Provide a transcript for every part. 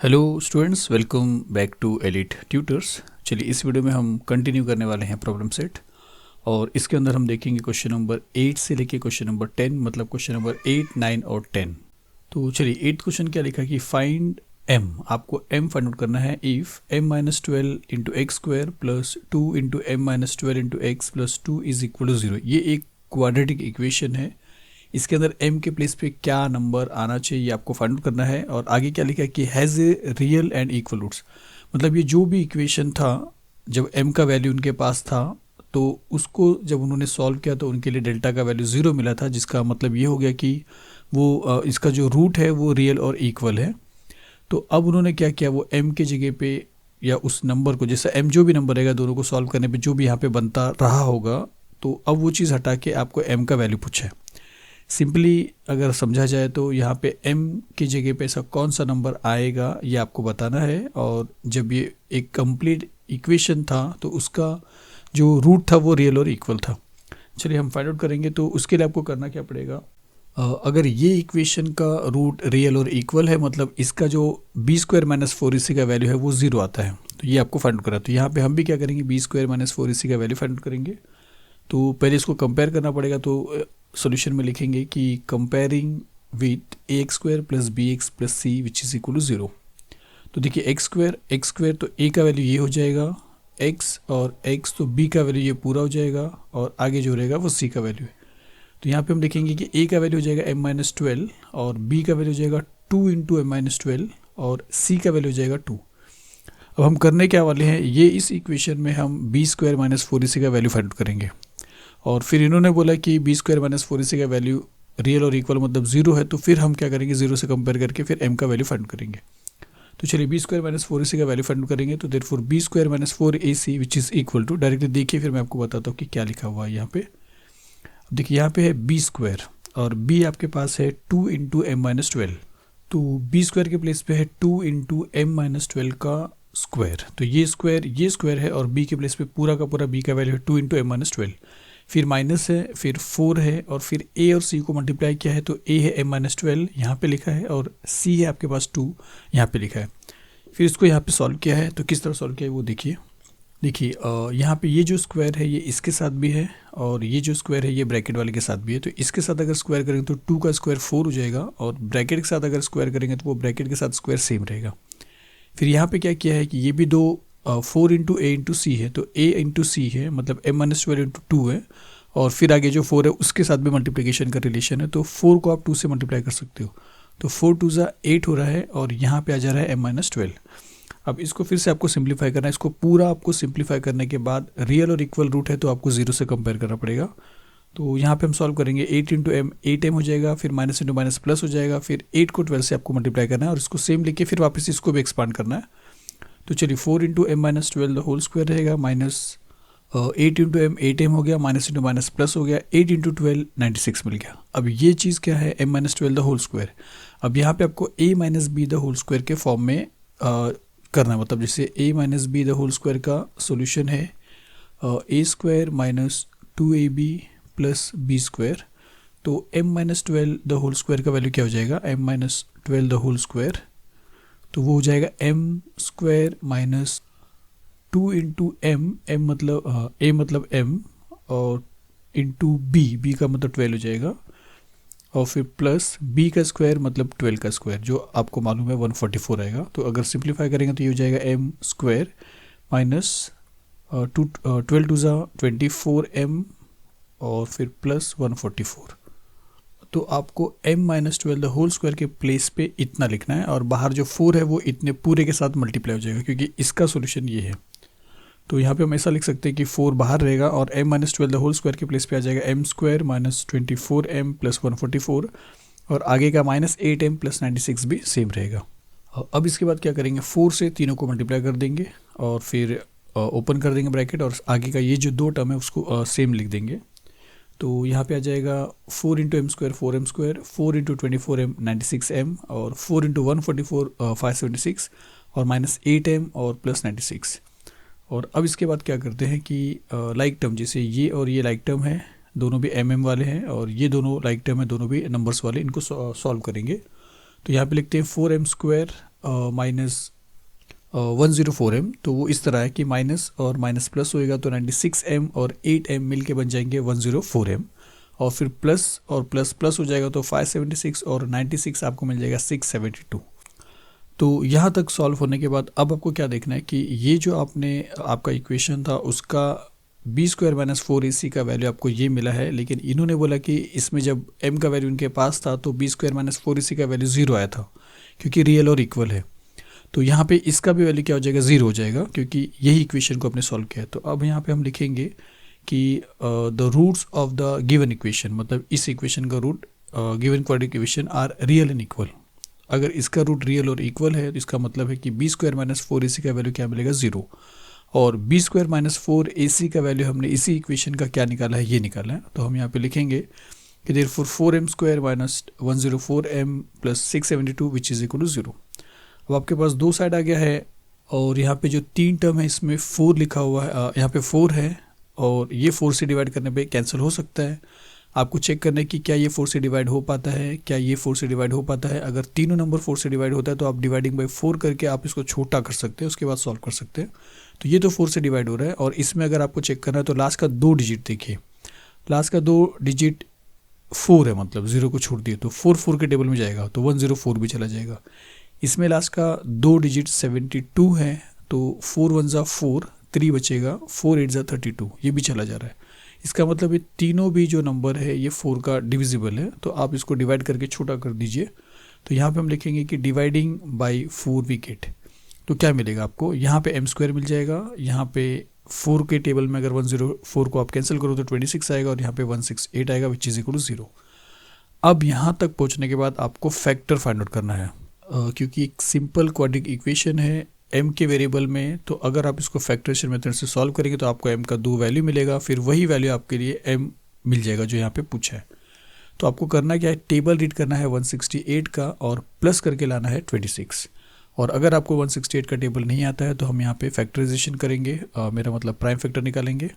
Hello students, welcome back to Elite Tutors. चलिए इस video में हम कंटिन्यू करने वाले हैं प्रॉब्लम सेट और इसके अंदर हम देखेंगे क्वेश्चन नंबर 8 से लेके क्वेश्चन नंबर 10, मतलब क्वेश्चन नंबर 8, 9 और 10। तो चलिए 8 क्वेश्चन क्या लिखा कि फाइंड m, आपको m फाइंड आउट करना है if m-12 into x square plus 2 into m-12 into x plus 2 is equal to 0। ये एक क्वाड्रेटिक इक्वेशन है। इसके अंदर m के प्लेस पे क्या नंबर आना चाहिए ये आपको फाइंड आउट करना है। और आगे क्या लिखा है कि has a real and equal roots, मतलब ये जो भी इक्वेशन था जब m का वैल्यू उनके पास था तो उसको जब उन्होंने सॉल्व किया तो उनके लिए डेल्टा का वैल्यू 0 मिला था, जिसका मतलब ये हो गया कि वो इसका जो रूट है वो रियल और इक्वल है। तो अब उन्होंने क्या किया, वो m के जगह पे या उस नंबर को, जैसा m जो भी नंबर रहेगा दोनों को सॉल्व करने पे जो भी यहाँ पे बनता रहा होगा, तो अब वो चीज़ हटा के आपको m का वैल्यू पूछा है। सिंपली अगर समझा जाए तो यहाँ पे m की जगह पे ऐसा कौन सा नंबर आएगा ये आपको बताना है। और जब ये एक कंप्लीट इक्वेशन था तो उसका जो रूट था वो रियल और इक्वल था। चलिए हम फाइंड आउट करेंगे। तो उसके लिए आपको करना क्या पड़ेगा, अगर ये इक्वेशन का रूट रियल और इक्वल है मतलब इसका जो बी स्क्वायर माइनस 4ac का वैल्यू है वो 0 आता है, तो ये आपको फाइंड आउट करना है। तो यहाँ पे हम भी क्या करेंगे, बी स्क्वायर माइनस 4ac का वैल्यू फाइंड आउट करेंगे। तो पहले इसको कंपेयर करना पड़ेगा। तो सॉल्यूशन में लिखेंगे कि comparing with a x square plus b x plus c which is equal to 0। तो देखिए एक्स स्क्वायर तो ए का वैल्यू ये हो जाएगा एक्स, और एक्स तो बी का वैल्यू ये पूरा हो जाएगा, और आगे जो रहेगा वो सी का वैल्यू है। तो यहाँ पे हम देखेंगे कि ए का वैल्यू हो जाएगा m-12 और बी का वैल्यू हो जाएगा 2 इंटू m-12 और सी का वैल्यू हो जाएगा 2। अब हम करने क्या वाले हैं, ये इस इक्वेशन में हम बी स्क्वायर माइनस 4ac का वैल्यू फाइंड आउट करेंगे। और फिर इन्होंने बोला कि बी स्क्वायर माइनस 4ac का वैल्यू रियल और इक्वल मतलब 0 है, तो फिर हम क्या करेंगे 0 से कंपेयर करके फिर m का वैल्यू फाइंड करेंगे। तो चलिए बी स्क्वायर माइनस 4ac का वैल्यू फाइंड करेंगे। तो therefore b square minus 4ac which is equal to, directly देखिए फिर मैं आपको बताता हूँ कि क्या लिखा हुआ है यहाँ पे। अब देखिए यहाँ पे है बी स्क्वायर और b आपके पास है 2 इंटू m-12, तो बी स्क्वायर के प्लेस पे है 2 इंटू m-12 का स्क्वायर। तो ये स्क्वायर है और b के प्लेस पे पूरा का पूरा b का वैल्यू है 2 इंटू m-12, फिर माइनस है, फिर 4 है, और फिर a और c को मल्टीप्लाई किया है तो a है m-12 यहाँ पे लिखा है और c है आपके पास 2 यहाँ पे लिखा है। फिर इसको यहाँ पे सॉल्व किया है। तो किस तरह सॉल्व किया है वो देखिए यहाँ पे ये जो स्क्वायर है ये इसके साथ भी है और ये जो स्क्वायर है ये ब्रैकेट वाले के साथ भी है। तो इसके साथ अगर स्क्वायर करेंगे तो 2 का स्क्वायर 4 हो जाएगा, और ब्रैकेट के साथ अगर स्क्वायर करेंगे तो वो ब्रैकेट के साथ स्क्वायर सेम रहेगा। फिर यहाँ पे क्या किया है कि ये भी दो 4 इंटू ए इंटू सी है, तो a इंटू सी है मतलब m-12 इंटू 2 है, और फिर आगे जो 4 है उसके साथ भी मल्टीप्लिकेशन का रिलेशन है, तो 4 को आप 2 से मल्टीप्लाई कर सकते हो। तो 4 2 ज़ा 8 हो रहा है और यहाँ पे आ जा रहा है m-12। अब इसको फिर से आपको सिंप्लीफाई करना है। इसको पूरा आपको सिंप्लीफाई करने के बाद रियल और इक्वल रूट है तो आपको 0 से कंपेयर करना पड़ेगा। तो यहाँ पे हम सॉल्व करेंगे 8 इंटू एम 8m हो जाएगा, फिर माइनस इंटू माइनस प्लस हो जाएगा, फिर 8 को 12 से आपको मल्टीप्लाई करना है और इसको सेम लिख के फिर वापस इसको भी एक्सपांड करना है। तो चलिए 4 into m-12 the whole square रहेगा, माइनस 8 इंटू एम 8m हो गया, माइनस इंटू माइनस प्लस हो गया, 8 इंटू 12 96 मिल गया। अब ये चीज़ क्या है, m-12 द होल स्क्वायर। अब यहाँ पे आपको a minus b the whole square के फॉर्म में करना है, मतलब जैसे a minus b the whole square का सोल्यूशन है a square minus 2ab plus b square. तो m-12 द होल स्क्वायर का वैल्यू क्या हो जाएगा, m-12 द होल स्क्वायर, तो वो हो जाएगा m square minus 2 into m, मतलब a मतलब m और इंटू b का मतलब 12 हो जाएगा, और फिर प्लस b का स्क्वायर मतलब 12 का स्क्वायर जो आपको मालूम है 144 आएगा। तो अगर सिंप्लीफाई करेंगे तो ये हो जाएगा m स्क्वायर माइनस 12 टू ज़ा 24m और फिर प्लस 144। तो आपको m-12 द होल स्क्वायर के प्लेस पे इतना लिखना है और बाहर जो 4 है वो इतने पूरे के साथ मल्टीप्लाई हो जाएगा, क्योंकि इसका सोल्यूशन ये है। तो यहाँ पे हम ऐसा लिख सकते हैं कि 4 बाहर रहेगा और m-12 द होल स्क्वायर के प्लेस पे आ जाएगा m square minus 24m plus 144, और आगे का माइनस 8m प्लस 96 भी सेम रहेगा। अब इसके बाद क्या करेंगे, 4 से तीनों को मल्टीप्लाई कर देंगे और फिर ओपन कर देंगे ब्रैकेट, और आगे का ये जो दो टर्म है उसको सेम लिख देंगे। तो यहाँ पे आ जाएगा 4 into m square 4m square, 4 into 24m 96m, और 4 इंटू 144 576, और माइनस 8m और प्लस 96। और अब इसके बाद क्या करते हैं कि लाइक टर्म, जैसे ये और ये लाइक टर्म है, दोनों भी mm वाले हैं, और ये दोनों लाइक टर्म है, दोनों भी नंबर्स वाले, इनको सॉल्व करेंगे। तो यहाँ पे लिखते हैं 4m स्क्वायर माइनस 104m, तो वो इस तरह है कि माइनस और माइनस प्लस होएगा तो 96m और 8m मिल के बन जाएंगे 104m, और फिर प्लस और प्लस प्लस हो जाएगा तो 576 और 96 आपको मिल जाएगा 672। तो यहाँ तक सॉल्व होने के बाद अब आपको क्या देखना है कि ये जो आपका इक्वेशन था उसका बी स्क्वायर माइनस 4ac का वैल्यू आपको ये मिला है, लेकिन इन्होंने बोला कि इसमें जब m का वैल्यू इनके पास था तो बी स्क्वायर माइनस 4ac का वैल्यू 0 आया था क्योंकि रियल और इक्वल है। तो यहाँ पे इसका भी वैल्यू क्या हो जाएगा, 0 हो जाएगा, क्योंकि यही इक्वेशन को आपने सॉल्व किया है। तो अब यहाँ पे हम लिखेंगे कि the roots of the given equation, मतलब इस इक्वेशन का root given quadratic equation are real and equal. अगर इसका रूट रियल और इक्वल है तो इसका मतलब है कि बी स्क्वायर माइनस 4ac का वैल्यू क्या मिलेगा, 0। और बी स्क्वायर माइनस 4ac का वैल्यू हमने इसी इक्वेशन का क्या निकाला है, ये निकाला है। तो हम यहाँ पे लिखेंगे कि therefore 4m square minus 104m plus 672 which is equal to 0। अब आपके पास दो साइड आ गया है, और यहाँ पे जो 3 टर्म है इसमें 4 लिखा हुआ है, यहाँ पे 4 है, और ये 4 से डिवाइड करने पे कैंसिल हो सकता है। आपको चेक करना है कि क्या ये 4 से डिवाइड हो पाता है, क्या ये 4 से डिवाइड हो पाता है। अगर तीनों नंबर 4 से डिवाइड होता है तो आप डिवाइडिंग बाई 4 करके आप इसको छोटा कर सकते हैं, उसके बाद सॉल्व कर सकते हैं। तो ये तो 4 से डिवाइड हो रहा है, और इसमें अगर आपको चेक करना है तो लास्ट का 2 डिजिट देखिए, लास्ट का 2 डिजिट 4 है, मतलब 0 को छोड़ दिए तो 4 के टेबल में जाएगा, तो 104 भी चला जाएगा। इसमें लास्ट का 2 डिजिट 72 है, तो 4 1 जा 4, 3 बचेगा, 4 8 जा 32, ये भी चला जा रहा है। इसका मतलब ये तीनों भी जो नंबर है ये 4 का डिविजिबल है, तो आप इसको डिवाइड करके छोटा कर दीजिए। तो यहाँ पे हम लिखेंगे कि डिवाइडिंग बाई 4 वी गेट, तो क्या मिलेगा आपको, यहाँ पे m स्क्वायर मिल जाएगा, यहाँ पे 4 के टेबल में अगर 104 को आप कैंसिल करो तो 26 आएगा, और यहाँ पे 168 आएगा विच इज इक्वल टू 0। अब यहाँ तक पहुँचने के बाद आपको फैक्टर फाइंड आउट करना है, क्योंकि एक सिंपल क्वाड्रेटिक इक्वेशन है m के वेरिएबल में, तो अगर आप इसको फैक्टराइजेशन मेथड से सॉल्व करेंगे तो आपको m का 2 वैल्यू मिलेगा, फिर वही वैल्यू आपके लिए m मिल जाएगा जो यहाँ पे पूछा है। तो आपको करना क्या है, टेबल रीड करना है 168 का और प्लस करके लाना है 26। और अगर आपको 168 का टेबल नहीं आता है तो हम यहाँ पे फैक्टराइजेशन करेंगे, मेरा मतलब प्राइम फैक्टर निकालेंगे।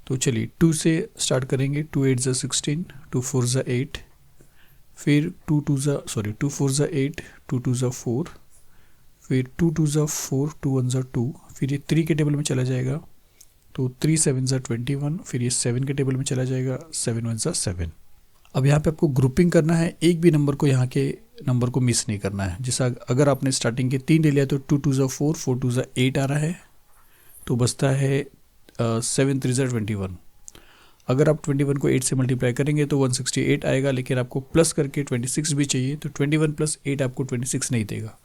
तो चलिए 2 से स्टार्ट करेंगे, 2 8 जा 16, 2 4 जा 8, फिर 2 4 जा 8, 2 2 जा 4, फिर 2 2 जा 4, 2 1 जा 2, फिर ये 3 के टेबल में चला जाएगा, तो 3 7 जा 21, फिर ये 7 के टेबल में चला जाएगा, 7 1 जा 7। अब यहाँ पे आपको ग्रुपिंग करना है, एक भी नंबर को यहाँ के नंबर को मिस नहीं करना है। जैसा अगर आपने स्टार्टिंग के 3 ले लिया तो 2 2 जा 4, 4 2 जा 8 आ रहा है, तो बचता है 7 3 जा 21। अगर आप 21 को 8 से मल्टीप्लाई करेंगे तो 168 आएगा, लेकिन आपको प्लस करके 26 भी चाहिए, तो 21 प्लस 8 आपको 26 नहीं देगा,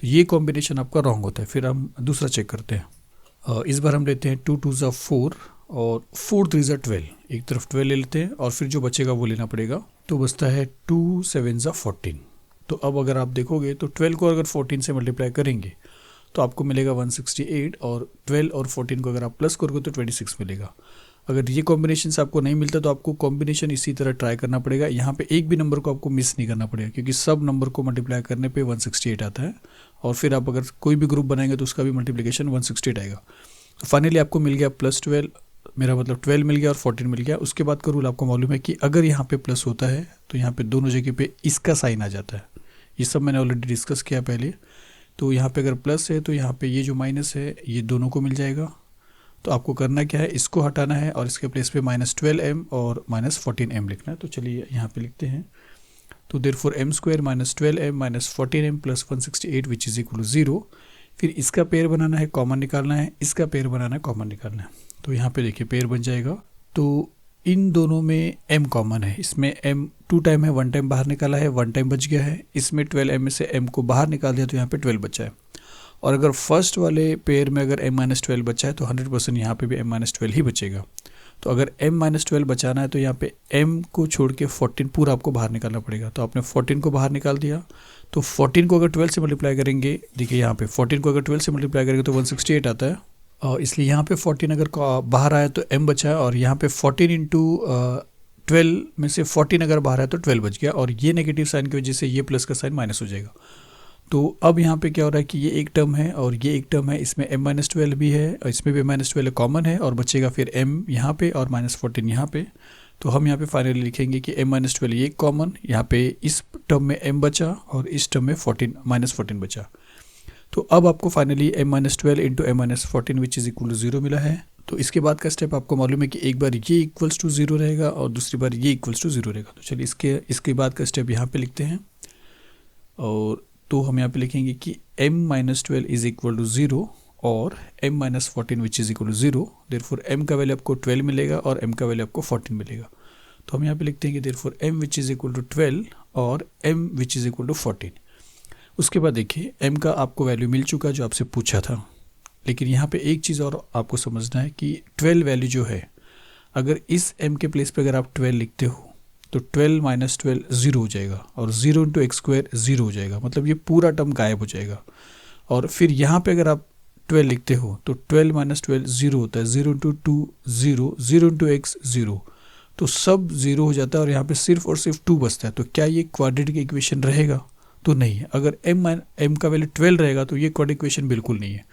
तो ये कॉम्बिनेशन आपका रॉन्ग होता है। फिर हम दूसरा चेक करते हैं, इस बार हम लेते हैं 2 2 जा 4 और 4 3 जा 12, एक तरफ 12 ले लेते हैं और फिर जो बचेगा वो लेना पड़ेगा, तो बचता है 2 7 जा 14। तो अब अगर आप देखोगे तो 12 को अगर 14 से मल्टीप्लाई करेंगे तो आपको मिलेगा 168, और 12 और 14 को अगर आप प्लस करोगे तो 26 मिलेगा। अगर ये कॉम्बिनेशन से आपको नहीं मिलता तो आपको कॉम्बिनेशन इसी तरह ट्राई करना पड़ेगा। यहाँ पे एक भी नंबर को आपको मिस नहीं करना पड़ेगा, क्योंकि सब नंबर को मल्टीप्लाई करने पे 168 आता है, और फिर आप अगर कोई भी ग्रुप बनाएंगे तो उसका भी मल्टीप्लिकेशन 168 आएगा। तो फाइनली आपको मिल गया +12, मेरा मतलब 12 मिल गया और 14 मिल गया। उसके बाद का रूल आपको मालूम है कि अगर यहाँ पे प्लस होता है तो यहाँ पे दोनों जगह पे इसका साइन आ जाता है। ये सब मैंने ऑलरेडी डिस्कस किया पहले। तो यहाँ पे अगर प्लस है तो यहाँ पे ये जो माइनस है ये दोनों को मिल जाएगा। तो आपको करना क्या है, इसको हटाना है और इसके प्लेस पे -12m और -14m लिखना है। तो चलिए यहाँ पे लिखते हैं, तो therefore m square -12m -14m + 168 which is equal to 0। फिर इसका पेयर बनाना है, कॉमन निकालना है, इसका पेयर बनाना है, कॉमन निकालना है। तो यहाँ पे देखिए पेयर बन जाएगा। तो इन दोनों में m कॉमन है, इसमें m 2 टाइम है, 1 टाइम बाहर निकाला है, 1 टाइम बच गया है। इसमें 12m में से m को बाहर निकाल दिया तो यहाँ पे 12 बचा है। और अगर फर्स्ट वाले पेयर में अगर m-12 बचा है तो 100% यहाँ पे भी m-12 ही बचेगा। तो अगर m-12 बचाना है तो यहाँ पे m को छोड़ के 14 पूरा आपको बाहर निकालना पड़ेगा। तो आपने 14 को बाहर निकाल दिया, तो 14 को अगर 12 से मल्टीप्लाई करेंगे, देखिए यहाँ पे 14 को अगर 12 से मल्टीप्लाई करेंगे तो 168 आता है, और इसलिए यहाँ पे 14 अगर बाहर आया तो m बचा है, और यहाँ पे 14 इंटू 12 में से 14 अगर बाहर आया तो 12 बच गया, और ये नेगेटिव साइन की वजह से ये प्लस का साइन माइनस हो जाएगा। तो अब यहाँ पे क्या हो रहा है कि ये एक टर्म है और ये एक टर्म है, इसमें m-12 भी है और इसमें भी -12 कॉमन है, और बचेगा फिर m यहाँ पे और -14 यहाँ पे। तो हम यहाँ पे फाइनली लिखेंगे कि m-12 ये कॉमन, यहाँ पे इस टर्म में m बचा और इस टर्म में -14 बचा। तो अब आपको finally m-12 into m-14 which is equal to 0 मिला है। तो इसके बाद का स्टेप आपको मालूम है कि एक बार ये इक्वल्स टू 0 रहेगा और दूसरी बार ये इक्वल्स टू 0 रहेगा। तो चलिए इसके बाद का स्टेप यहाँ पे लिखते हैं, और तो हम यहाँ पे लिखेंगे कि m-12 इज इक्वल टू 0 और m-14 which is equal to 0। Therefore m का वैल्यू आपको 12 मिलेगा और m का वैल्यू आपको 14 मिलेगा। तो हम यहाँ पे लिखते हैं कि therefore m which is equal to 12 और m which is equal to 14। उसके बाद देखिए m का आपको वैल्यू मिल चुका जो आपसे पूछा था, लेकिन यहाँ पे एक चीज़ और आपको समझना है कि 12 वैल्यू जो है, अगर इस m के प्लेस पे अगर आप 12 लिखते हो तो 12 माइनस 12 0 हो जाएगा और 0 इंटू एक्स स्क्वायर 0 हो जाएगा, मतलब ये पूरा टर्म गायब हो जाएगा। और फिर यहाँ पे अगर आप 12 लिखते हो तो 12 माइनस 12 0 होता है, 0 इंटू 2 0, 0 इंटू एक्स 0, तो सब 0 हो जाता है और यहाँ पे सिर्फ और सिर्फ 2 बचता है। तो क्या ये क्वाड्रेटिक इक्वेशन रहेगा? तो नहीं है। अगर m का वैल्यू 12 रहेगा तो ये क्वाड्रेटिक इक्वेशन बिल्कुल नहीं है।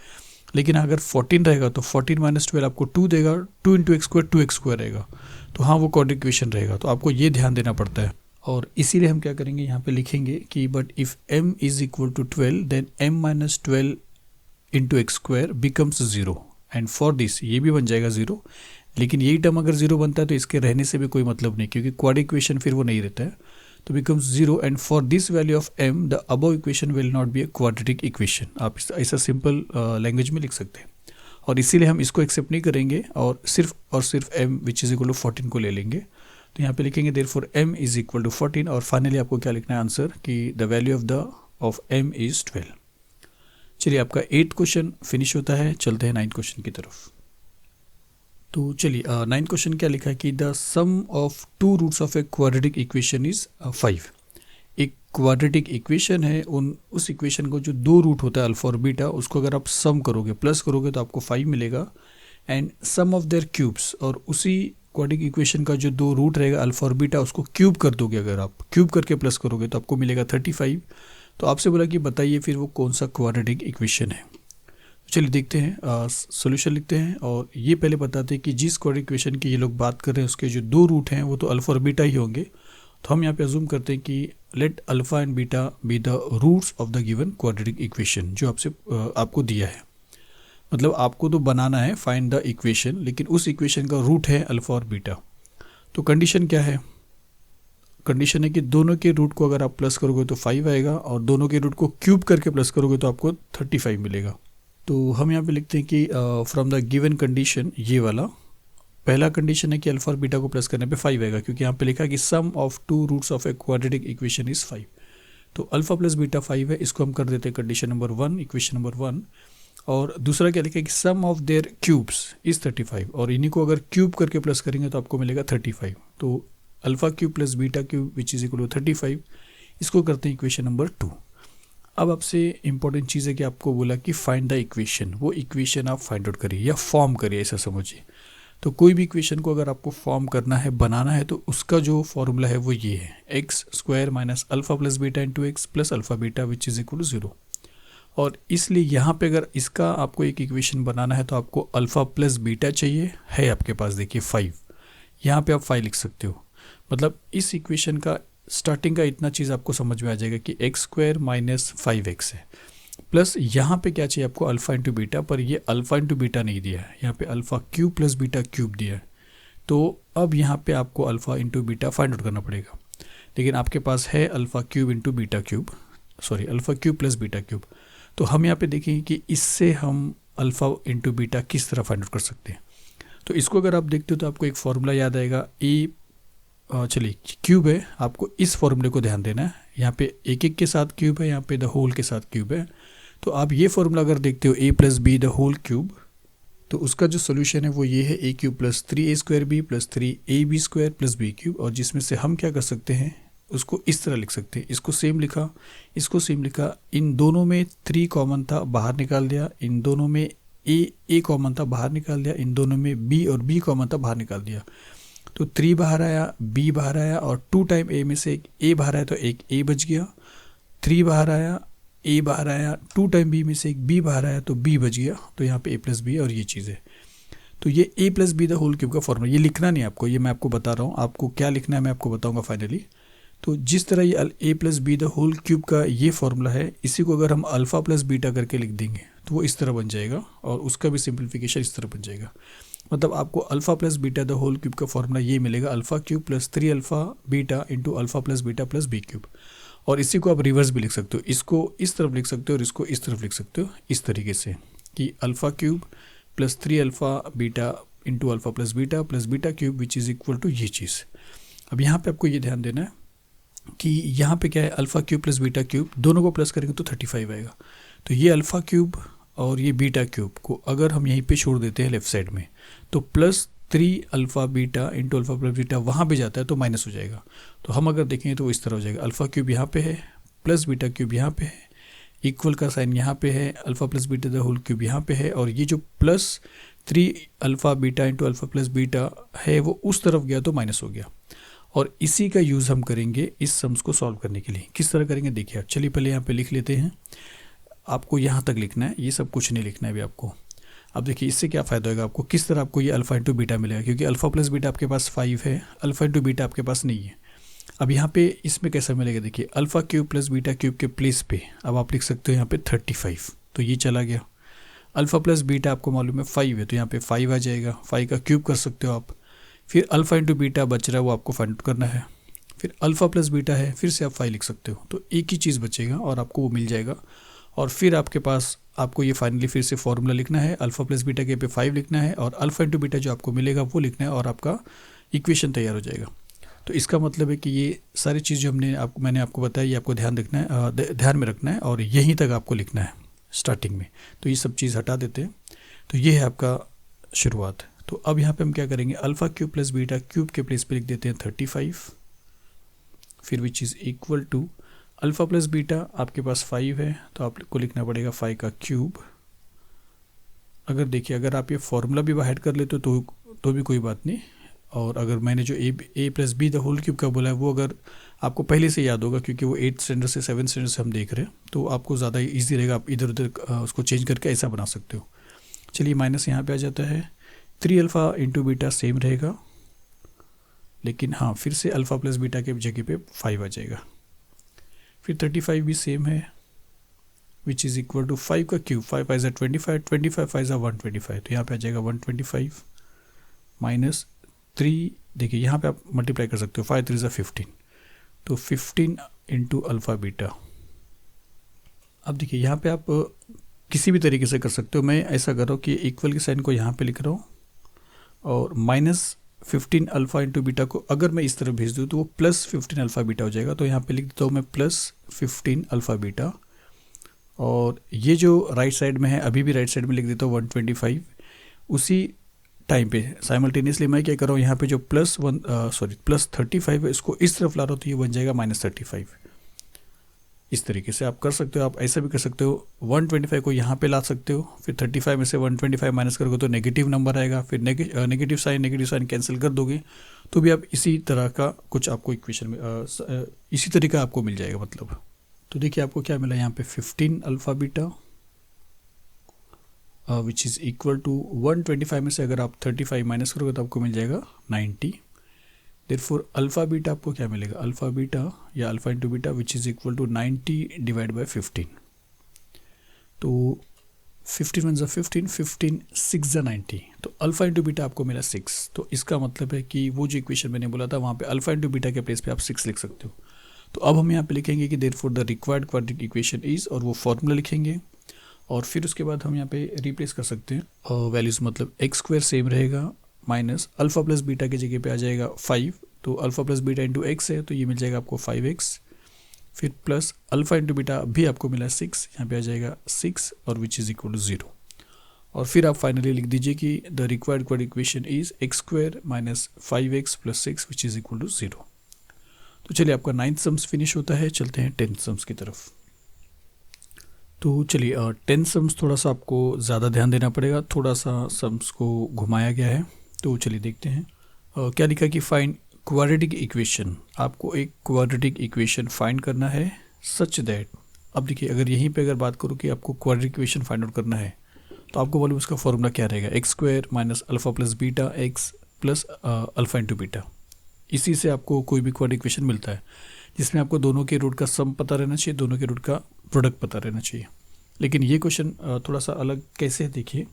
लेकिन अगर 14 रहेगा तो 14 माइनस 12 आपको 2 देगा, 2 into x square 2x square रहेगा, तो हाँ वो क्वाड्रेटिक इक्वेशन रहेगा। तो आपको ये ध्यान देना पड़ता है, और इसीलिए हम क्या करेंगे यहाँ पे लिखेंगे कि but if m is equal to 12 then m minus 12 into x square becomes 0 and for this ये भी बन जाएगा 0। लेकिन यही टर्म अगर 0 बनता है तो इसके रहने से भी कोई मतलब नहीं, क्योंकि क्वाड्रेटिक इक्वेशन फिर वो नहीं रहता है। तो becomes 0 and for this value of m the above equation will not be a quadratic equation. आप ऐसा सिंपल लैंग्वेज में लिख सकते हैं, और इसीलिए हम इसको एक्सेप्ट नहीं करेंगे और सिर्फ m which is equal to 14 को ले लेंगे। तो यहाँ पे लिखेंगे therefore m is equal to 14, और फाइनली आपको क्या लिखना है आंसर कि the value of m is 12। चलिए आपका 8th क्वेश्चन फिनिश होता है, चलते हैं 9th क्वेश्चन की तरफ। तो चलिए 9th क्वेश्चन क्या लिखा है कि the sum of 2 roots of a quadratic equation is 5। एक क्वाड्रेटिक इक्वेशन है, उस इक्वेशन को जो 2 रूट होता है अल्फा और बीटा, उसको अगर आप सम करोगे प्लस करोगे तो आपको 5 मिलेगा। And sum of their cubes, और उसी क्वाड्रेटिक इक्वेशन का जो 2 रूट रहेगा अल्फा और बीटा, उसको क्यूब कर दोगे, अगर आप क्यूब करके प्लस करोगे तो आपको मिलेगा 35। तो आपसे बोला कि बताइए फिर वो कौन सा क्वाड्रेटिक इक्वेशन है। चलिए देखते हैं, सॉल्यूशन लिखते हैं, और ये पहले बताते हैं कि जिस क्वाड्रेटिक इक्वेशन की ये लोग बात कर रहे हैं उसके जो 2 रूट हैं वो तो अल्फा और बीटा ही होंगे। तो हम यहाँ पे अज्यूम करते हैं कि let alpha and beta be the roots of the given quadratic equation जो आपको दिया है। मतलब आपको तो बनाना है फाइंड द इक्वेशन, लेकिन उस इक्वेशन का रूट है अल्फा और बीटा। तो कंडीशन क्या है? कंडीशन है कि दोनों के रूट को अगर आप प्लस करोगे तो 5 आएगा, और दोनों के रूट को क्यूब करके प्लस करोगे तो आपको 35 मिलेगा। तो हम यहाँ पे लिखते हैं कि फ्रॉम द गिवन कंडीशन, ये वाला पहला कंडीशन है कि अल्फा और बीटा को प्लस करने पे 5 आएगा, क्योंकि यहाँ पे लिखा है कि sum of 2 roots of a quadratic equation is 5। तो अल्फा प्लस बीटा 5 है, इसको हम कर देते हैं कंडीशन नंबर 1, इक्वेशन नंबर 1। और दूसरा क्या लिखा है कि sum of their cubes is 35, और इन्हीं को अगर क्यूब करके प्लस करेंगे तो आपको मिलेगा 35। तो alpha cube plus beta cube which is equal to 35, इसको करते हैं इक्वेशन नंबर 2। अब आपसे इंपॉर्टेंट चीज़ है कि आपको बोला कि फाइंड द इक्वेशन, वो इक्वेशन आप फाइंड आउट करिए या फॉर्म करिए, ऐसा समझिए। तो कोई भी इक्वेशन को अगर आपको फॉर्म करना है, बनाना है, तो उसका जो फॉर्मूला है वो ये है, x square minus alpha plus beta into x plus alpha beta which is equal to 0। और इसलिए यहाँ पे अगर इसका आपको एक इक्वेशन बनाना है तो आपको अल्फा प्लस बीटा चाहिए, है आपके पास देखिए 5, यहाँ पे आप 5 लिख सकते हो। मतलब इस इक्वेशन का स्टार्टिंग का इतना चीज़ आपको समझ में आ जाएगा कि एक्स स्क्वायर माइनस 5x है, प्लस यहाँ पे क्या चाहिए आपको अल्फा इंटू बीटा, पर ये अल्फा इंटू बीटा नहीं दिया है, यहाँ पे alpha cube plus beta cube दिया है। तो अब यहाँ पे आपको alpha into beta find out करना पड़ेगा, लेकिन आपके पास है alpha cube into beta cube, sorry alpha cube plus beta cube. तो हम यहाँ पे देखेंगे कि इससे हम अल्फा इंटू बीटा किस तरह फाइंड आउट कर सकते हैं। तो इसको अगर आप देखते हो तो आपको एक फॉर्मूला याद आएगा, चलिए क्यूब है, आपको इस फॉर्मूले को ध्यान देना है। यहाँ पे एक एक के साथ क्यूब है, यहाँ पे द होल के साथ क्यूब है। तो आप ये फॉर्मूला अगर देखते हो a plus b the whole cube, तो उसका जो सोल्यूशन है वो ये है a cube plus 3a square b plus 3ab square plus b cube. और जिसमें से हम क्या कर सकते हैं, उसको इस तरह लिख सकते हैं, इसको सेम लिखा, इसको सेम लिखा, इन दोनों में 3 कॉमन था बाहर निकाल दिया, इन दोनों में a कॉमन था बाहर निकाल दिया, इन दोनों में b और b कॉमन था बाहर निकाल दिया। तो 3 बाहर आया, b बाहर आया, और 2 टाइम a में से एक a बाहर आया तो एक a बच गया। 3 बाहर आया, a बाहर आया, 2 टाइम b में से एक b बाहर आया तो b बच गया। तो यहाँ पे a प्लस बी और ये चीज़ है। तो ये a plus b the whole cube का फॉर्मूला, ये लिखना नहीं आपको, ये मैं आपको बता रहा हूँ, आपको क्या लिखना है मैं आपको बताऊँगा फाइनली। तो जिस तरह ये a plus b the whole cube का ये फॉर्मूला है, इसी को अगर हम अल्फ़ा प्लस बीटा करके लिख देंगे तो वो इस तरह बन जाएगा और उसका भी सिंप्लीफिकेशन इस तरह बन जाएगा। मतलब आपको alpha plus beta the whole cube का फॉर्मूला ये मिलेगा, alpha cube plus 3 alpha beta into alpha plus beta plus b cube. और इसी को आप रिवर्स भी लिख सकते हो, इसको इस तरफ लिख सकते हो और इसको इस तरफ लिख सकते हो, इस तरीके से कि alpha cube plus 3 alpha beta into alpha plus beta cube which is equal to ये चीज़। अब यहाँ पे आपको ये ध्यान देना है कि यहाँ पे क्या है, alpha cube plus beta cube दोनों को प्लस करेंगे तो 35 आएगा। तो ये अल्फ़ा क्यूब और ये बीटा क्यूब को अगर हम यहीं पे छोड़ देते हैं लेफ्ट साइड में, तो plus 3 alpha beta into alpha plus beta वहाँ पे जाता है तो माइनस हो जाएगा। तो हम अगर देखेंगे तो वो इस तरह हो जाएगा, अल्फ़ा क्यूब यहाँ पे है प्लस बीटा क्यूब यहाँ पे है, इक्वल का साइन यहाँ पे है, alpha plus beta the whole cube यहाँ पे है, और ये जो plus 3 alpha beta into alpha plus beta है वो उस तरफ गया तो माइनस हो गया। और इसी का यूज़ हम करेंगे इस सम्स को सॉल्व करने के लिए। किस तरह करेंगे देखिए, चलिए पहले यहाँ पे लिख लेते हैं। आपको यहाँ तक लिखना है, ये सब कुछ नहीं लिखना है अभी आपको। अब देखिए इससे क्या फ़ायदा होगा आपको, किस तरह आपको ये अल्फ़ा इंटू बीटा मिलेगा, क्योंकि अल्फ़ा प्लस बीटा आपके पास 5 है, अल्फ़ा इंटू बीटा आपके पास नहीं है। अब यहाँ पे इसमें कैसा मिलेगा देखिए, alpha cube plus beta cube के प्लेस पे अब आप लिख सकते हो यहाँ पे 35, तो ये चला गया। अल्फ़ा प्लस बीटा आपको मालूम है 5 है, तो यहाँ पे 5 आ जाएगा, 5 का क्यूब कर सकते हो आप। फिर अल्फ़ा इंटू बीटा बच रहा है वो आपको फाइंड आउट करना है। फिर अल्फ़ा प्लस बीटा है, फिर से आप 5 लिख सकते हो, तो एक ही चीज़ बचेगा और आपको वो मिल जाएगा। और फिर आपके पास आपको ये फाइनली फिर से फॉर्मूला लिखना है, अल्फ़ा प्लस बीटा के पे 5 लिखना है और अल्फ़ा इंटू बीटा जो आपको मिलेगा वो लिखना है और आपका इक्वेशन तैयार हो जाएगा। तो इसका मतलब है कि ये सारी चीज़ जो मैंने आपको बताया ये आपको ध्यान रखना है, ध्यान में रखना है और यहीं तक आपको लिखना है स्टार्टिंग में। तो ये सब चीज़ हटा देते हैं, तो ये है आपका शुरुआत। तो अब यहाँ पे हम क्या करेंगे, alpha cube plus beta cube के प्लेस पे लिख देते हैं 35, फिर which is equal to alpha plus beta आपके पास 5 है तो आपको लिखना पड़ेगा 5 का क्यूब। अगर देखिए अगर आप ये फॉर्मूला भी बाहर कर लेते हो तो भी कोई बात नहीं, और अगर मैंने जो a plus b the whole cube का बोला है वो अगर आपको पहले से याद होगा, क्योंकि वो 8th स्टैंडर्ड से 7th स्टैंडर्ड से हम देख रहे हैं, तो आपको ज़्यादा ईजी रहेगा, आप इधर उधर उसको चेंज करके ऐसा बना सकते हो। चलिए माइनस यहाँ पे आ जाता है, 3 अल्फ़ा इंटू बीटा सेम रहेगा, लेकिन हाँ फिर से अल्फ़ा प्लस बीटा के जगह पे 5 आ जाएगा। फिर 35 भी सेम है, विच इज़ इक्वल टू 5 का क्यूब, 5 5 ज़ा 25, 25 5 ज़ा 125, तो यहाँ पे आ जाएगा 125 माइनस 3। देखिए यहाँ पे आप मल्टीप्लाई कर सकते हो, 5 3 ज़ा 15, तो 15 इंटू अल्फ़ा बीटा। अब देखिए यहाँ पे आप किसी भी तरीके से कर सकते हो, मैं ऐसा कर रहा हूँ कि इक्वल के साइन को यहाँ पे लिख रहा हूँ और माइनस 15 अल्फ़ा इंटू बीटा को अगर मैं इस तरफ भेज दूँ तो वो प्लस 15 अल्फ़ा बीटा हो जाएगा। तो यहाँ पे लिख देता हूँ मैं प्लस 15 अल्फ़ा बीटा, और ये जो राइट साइड में है अभी भी राइट साइड में लिख देता हूँ 125। उसी टाइम पे साइमल्टेनियसली मैं क्या कर रहा हूँ, यहाँ पे जो प्लस 35 है इसको इस तरफ ला रहा हूँ तो ये बन जाएगा -35। इस तरीके से आप कर सकते हो, आप ऐसा भी कर सकते हो, 125 को यहाँ पे ला सकते हो, फिर 35 में से 125 माइनस करोगे तो नेगेटिव नंबर आएगा, फिर नेगेटिव साइन कैंसिल कर दोगे तो भी आप इसी तरह का कुछ आपको इक्वेशन में इसी तरीका आपको मिल जाएगा मतलब। तो देखिए आपको क्या मिला यहाँ पे 15 alpha beta which is equal to 125 में से अगर आप 35 माइनस करोगे तो आपको मिल जाएगा 90। देयरफॉर अल्फ़ा बीटा आपको क्या मिलेगा, अल्फ़ा बीटा या alpha into beta which is equal to 90 divide by 15। तो 15 1 ज़ा 15, 15 6 ज़ा 90, तो अल्फ़ा इंटू बीटा आपको मिला 6। तो इसका मतलब है कि वो जो इक्वेशन मैंने बोला था वहाँ पे अल्फ़ा इंटू बीटा के प्लेस पे आप 6 लिख सकते हो। तो अब हम यहाँ पे लिखेंगे कि therefore the required quadratic equation is, और वो फॉर्मूला लिखेंगे और फिर उसके बाद हम यहाँ पे रिप्लेस कर सकते हैं और वैल्यूज़, मतलब एक्स स्क्वायर सेम रहेगा माइनस अल्फ़ा प्लस बीटा की जगह पे आ जाएगा 5, तो alpha plus beta into x है तो ये मिल जाएगा आपको 5x, फिर प्लस अल्फ़ा इंटू बीटा भी आपको मिला 6, यहाँ पे आ जाएगा 6 और विच इज़ इक्वल टू 0। और फिर आप फाइनली लिख दीजिए कि the required quadratic equation is x square minus 5x plus 6 which is equal to 0। तो चलिए आपका 9th सम्स फिनिश होता है, चलते हैं 10th सम्स की तरफ। तो चलिए 10th सम्स थोड़ा सा आपको ज़्यादा ध्यान देना पड़ेगा, थोड़ा सा सम्स को घुमाया गया है। तो चलिए देखते हैं क्या लिखा कि फाइंड क्वाड्रेटिक इक्वेशन। आपको एक क्वाड्रेटिक इक्वेशन फाइंड करना है सच दैट, अब देखिए अगर यहीं पे अगर बात करूँ कि आपको क्वाड्रेटिक इक्वेशन फाइंड आउट करना है तो आपको मालूम उसका फॉर्मूला क्या रहेगा, x square minus alpha plus beta x plus alpha into beta. इसी से आपको कोई भी क्वाड्रेटिक इक्वेशन मिलता है। जिसमें आपको दोनों के रूट का सम पता रहना चाहिए, दोनों के रूट का प्रोडक्ट पता रहना चाहिए। लेकिन ये क्वेश्चन थोड़ा सा अलग कैसे है देखिए